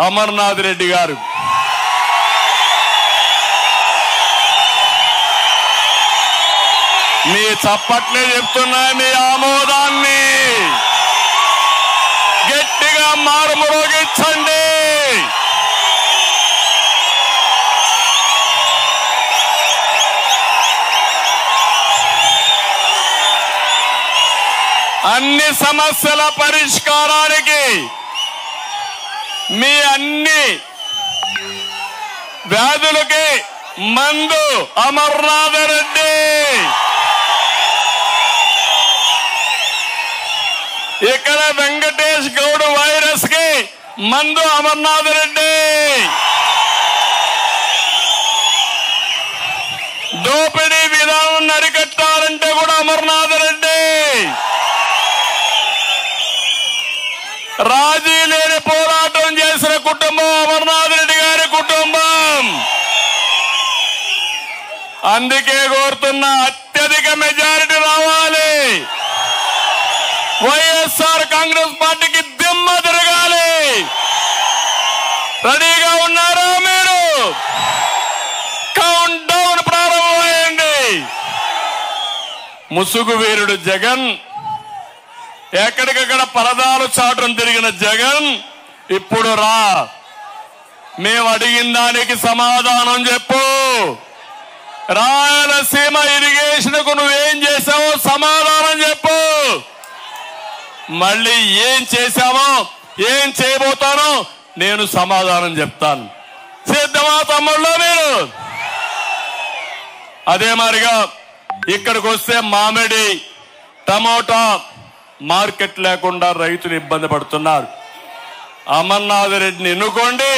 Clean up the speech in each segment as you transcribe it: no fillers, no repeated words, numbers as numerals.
అమర్నాథ్ రెడ్డి గారు. మీ చప్పట్లే చెప్తున్నాయి మీ ఆమోదాన్ని. గట్టిగా మారుమోగించండి. అన్ని సమస్యల పరిష్కారానికి, మీ అన్ని వ్యాధులకి మందు అమర్నాథ్ రెడ్డి. ఇక్కడ వెంకటేష్ గౌడ్ వైరస్ కి మందు అమర్నాథ్ రెడ్డి. దోపిడీ విధానం అరికట్టాలంటే కూడా అమర్నాథ్ రెడ్డి. రాజీ లేని పోరాటం చేసిన కుటుంబం అమర్నాథ్ రెడ్డి గారి కుటుంబం. అందుకే కోరుతున్న అత్యధిక మెజారిటీ రావాలి. వైఎస్ఆర్ కాంగ్రెస్ పార్టీకి దిమ్మ తిరగాలి. రెడీగా ఉన్నారా మీరు? కౌంట్ డౌన్ ప్రారంభమైంది. ముసుగు వీరుడు జగన్, ఎక్కడికక్కడ పరదాలు చాటును తిరిగిన జగన్ ఇప్పుడు రా, మేము అడిగిన దానికి సమాధానం చెప్పు. రాయలసీమ ఇరిగేషన్ కు నువ్వేం చేశావో సమాధానం చెప్పు. మళ్ళీ ఏం చేశామో ఏం చేయబోతానో నేను సమాధానం చెప్తాను. సిద్ధమా తమ్ముళ్ళు మీరు? అదే మాదిరిగా ఇక్కడికి వస్తే మామిడి, టమోటా మార్కెట్ లేకుండా రైతులు ఇబ్బంది పడుతున్నారు. అమర్నాథ్ రెడ్డిని ఎన్నుకోండి.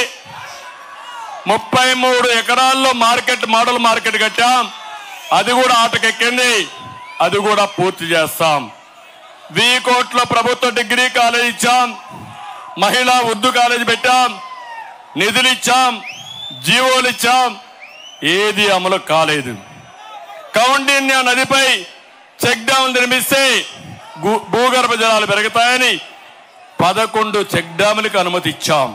33 ఎకరాల్లో మోడల్ మార్కెట్ కట్టాం. అది కూడా ఆటకెక్కింది. అది కూడా పూర్తి చేస్తాం. 1000 కోట్ల ప్రభుత్వ డిగ్రీ కాలేజ్ ఇచ్చాం. మహిళా ఉర్దూ కాలేజ్ పెట్టాం. నిధులు ఇచ్చాం, జీవోలు ఇచ్చాం. ఏది అమలు కాలేదు. కౌండిన్య నదిపై చెక్ డ్యాం నిర్మిస్తే భూగర్భ జలాలు పెరుగుతాయని 11 చెక్ డ్యాములకు అనుమతి ఇచ్చాం.